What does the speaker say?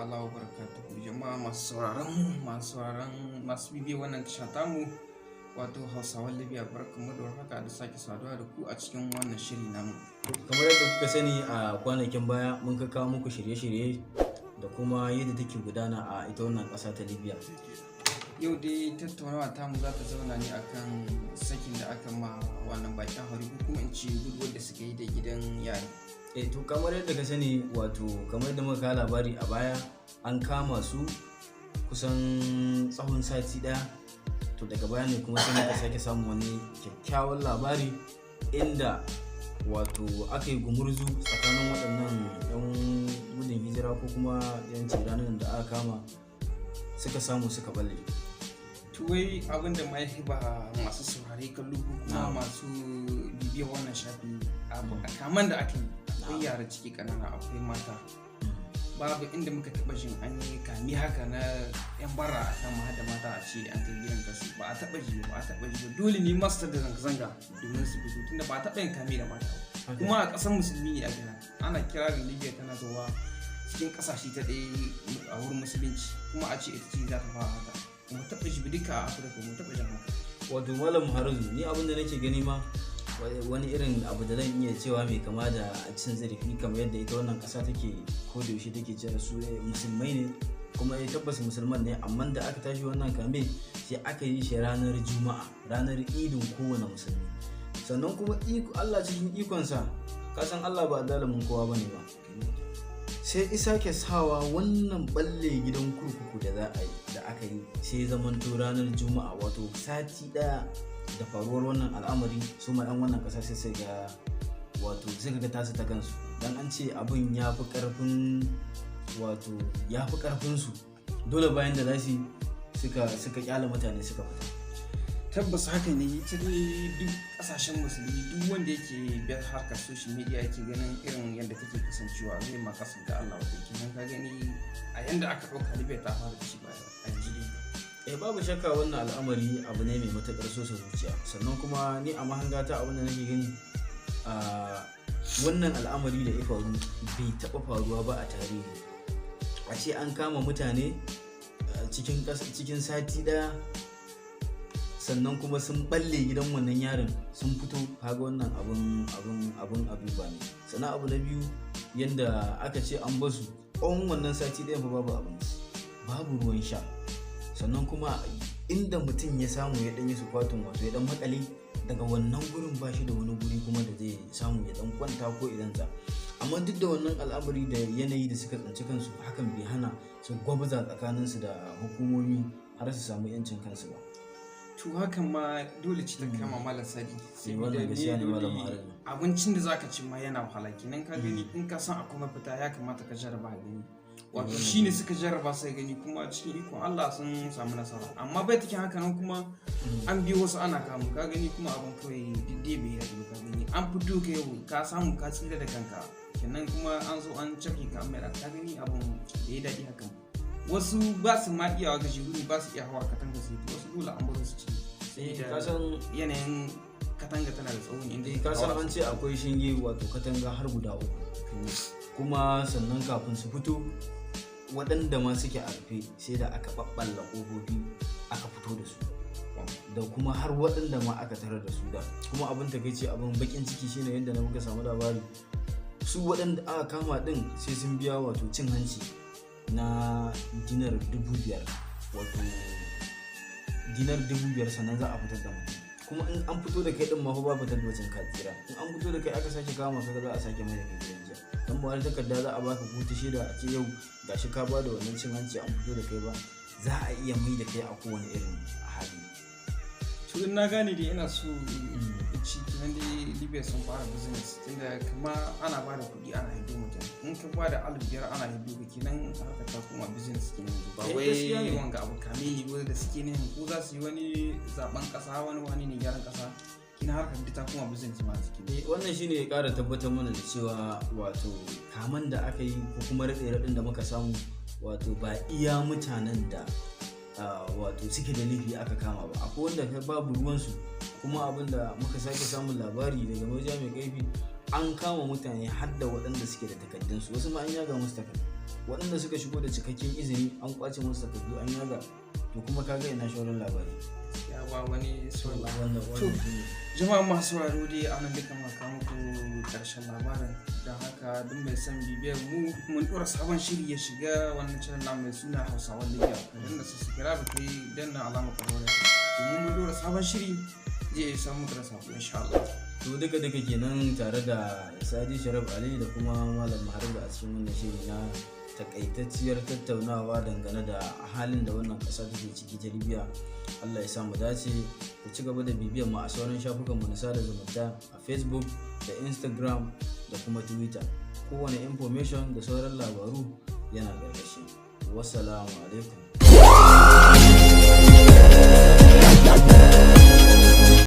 ta'ala wa barakatuhu jama'a masu bibiyar wannan tasha tamu wato Hausawan Libya, barkanmu da warhaka da sake saduwa da ku a cikin wannan shiri namu. Kamar yadda kuka sani a kwanakin baya mun kawo muku shirye-shirye da kuma yadda take gudana a ita wannan ƙasa ta Libya. Yau dai tattaunawa tamu za ta zauna ne akan sakin da aka ma wannan bakin hauri ko kuma in ce guduwar da suka yi da gidan yari. To kamar yadda ka sani, wato kamar yadda muka kawo labari a baya, an kama su kusan tsawon sati ɗaya. To daga baya ne kuma sai muka sake samun wani kyakkyawan labari inda wato aka yi gumurzu tsakanin waɗannan 'yan gudun hijira ko kuma 'yan ranar da aka kama suka samu suka balle. Tuwai abinda ma ya ba masu saurari kallo ko kuma masu bibiyar wannan shafi abu a kaman da aka yi, akwai yara ciki kanana, akwai mata. Babu inda muka taɓa jin an yi kami haka na 'yan bara a kama hada mata a ce an kai gidan kasu. Ba a taɓa ji ba. Dole ne masu da zanga-zanga domin su fito, tunda ba a taɓa yin kami da mata ba. Kuma a ƙasar musulmi ne a gina, ana kira ga Libya tana zuwa cikin ƙasashe ta ɗaya a wurin musulunci, kuma a ce ita ce za ta fara haka. Mu taɓa ji duka a Afirka, mu taɓa jin haka. Wato Malam Harazu, ni abin da nake gani ma wani irin abu da zan iya cewa mai kama da cin zarafi, kamar yadda ita wannan ƙasa take ko da yaushe take cewa su musulmai ne, kuma tabbas musulman ne, amma da aka tashi wannan kame sai aka yi shi ranar Juma'a, ranar idin kowane musulmi. Sannan kuma Allah cikin ikonsa, kasan Allah ba zalimin kowa bane ba, sai isa ke sawa wannan balle gidan kurkuku da aka yi sai zamanto ranar Juma'a, wato sati ɗaya da faruwar wannan al'amari. Su ma 'yan wannan ƙasa sai ga wato sai ga tasu ta kansu, dan an ce abin ya fi ƙarfin su, dole bayan da zasu suka kyala mutane suka fita. Tabbas haka ne, ita dai duk ƙasashen musulmi, duk wanda yake biyar harkar social media yake ganin irin yadda take kasancewa zai ma kasanta Allah wata kenan. Ka gani a yanda aka ɗauka Libya ta fara ci baya a jiri. Babu shakka wannan al'amari abu ne mai matuƙar sosa zuciya. Sannan kuma ni a mahangata abin da nake gani, wannan al'amari da ya faru bai taɓa faruwa ba a tarihi. A ce an kama mutane cikin sati ɗaya, sannan kuma sun balle gidan wannan yaron sun fito, kaga wannan abun ba ne. Sannan abu na biyu, yanda aka ce an basu tsawon wannan sati ɗaya babu abinci, babu ruwan sha. Sannan kuma inda mutum ya samu ya ɗanyi su kwatun, wato ya ɗan makale daga wannan gurin, ba shi da wani guri kuma da zai samu ya ɗan kwanta ko idan za. Amma duk da wannan al'amari da yanayi da suka tsinci kansu, hakan bai hana su gwabza tsakaninsu da hukumomi har su samu 'yancin kansu ba. To hakan ma dole ce ta kama Malam Sadi, saboda dole abincin da zaka ci ma yana wahala kenan. Ka gani in ka san akwai mafita ya kamata ka jarraba gani. Wato shine suka jarraba sai gani, kuma cikin ikon Allah sun samu nasara. Amma bai take haka nan kuma an biyo wasu ana kamu, ka gani kuma abin kawai didde bai yi. Ka gani an fito ka yau ka samu ka tsira da kanka, kenan kuma an zo an cafke ka mai. Ka gani abin da ya daɗi hakan. Wasu ba su ma iyawa ga shiguri, ba su iya hawa katanga su yi, wasu dole an bar su ci. Sai da yanayin katanga tana da tsawon inda ka san an ce akwai shinge, wato katanga har guda 3, kuma sannan kafin su fito waɗanda ma suke a rufe sai da aka ɓaɓɓalla ƙofofi aka fito da su, da kuma har waɗanda ma aka tarar da su da. Kuma abin takaici, abin bakin ciki shine yadda na muka samu labari, su waɗanda aka kama ɗin sai sun biya wato cin hanci na dinar 5,000, wato dinar 5,000 sannan za a fitar da mutum. Kuma in an fito da kai din ma fa ba fitar da wacin katsira, in an fito da kai aka sake kama ka za a sake mai da kai gidan jiya. Dan ba wani takarda za a baka hutu shaida a ce yau gashi ka ba da wannan cin hanci an fito da kai ba, za a iya mai da kai a kowane irin hali. To in na gane dai ina so ci kenan dai Libya sun fara business, tunda kuma ana ba da kuɗi ana hido mutum. In ka ba da 5,000 ana hido ka, kenan harkar ta kuma business kenan. Ba wai wanga abu kamili ba da suke ne ko za su yi wani zaben ƙasa, wani ne gyaran ƙasa, kina harkar ta kuma business ma suke. Wannan shine ya ƙara tabbatar mana da cewa wato kaman da aka yi ko kuma raɗe-raɗin da muka samu, wato ba iya mutanen da wato suke da laifi aka kama ba, akwai wanda babu ruwansu. Kuma abin da muka sake samun labari daga wajen mai kaifi, an kama mutane har da waɗanda suke da takardunsu, wasu ma an yaga musu takardu. waɗanda suka shigo da cikakken izini an kwace musu takardu an yaga, to kuma kaga ina shawarar labari ya ba wani sauran wannan jama'a masu sauraro dai a nan duka maka muku karshen labarin, don haka duk mai son bibiyar mu mun dora sabon shiri ya shiga wannan channel namu mai suna Hausawan Libya, idan da su subscribe kai danna alamar kamar domin mun dora sabon shiri zai samu da sako insha Allah. to duka kenan tare da Sadi Sharaf Ali da kuma Malam Maharba a cikin wannan shiri na takaitacciyar tattaunawa dangane da halin da wannan ƙasa take ciki ta Libya. Allah ya sa mu dace. Ku ci gaba da bibiyar mu a sauran shafukan mu na sada zumunta a Facebook da Instagram da kuma Twitter. Kowane information da sauran labaru yana gargashi. Wassalamu alaikum.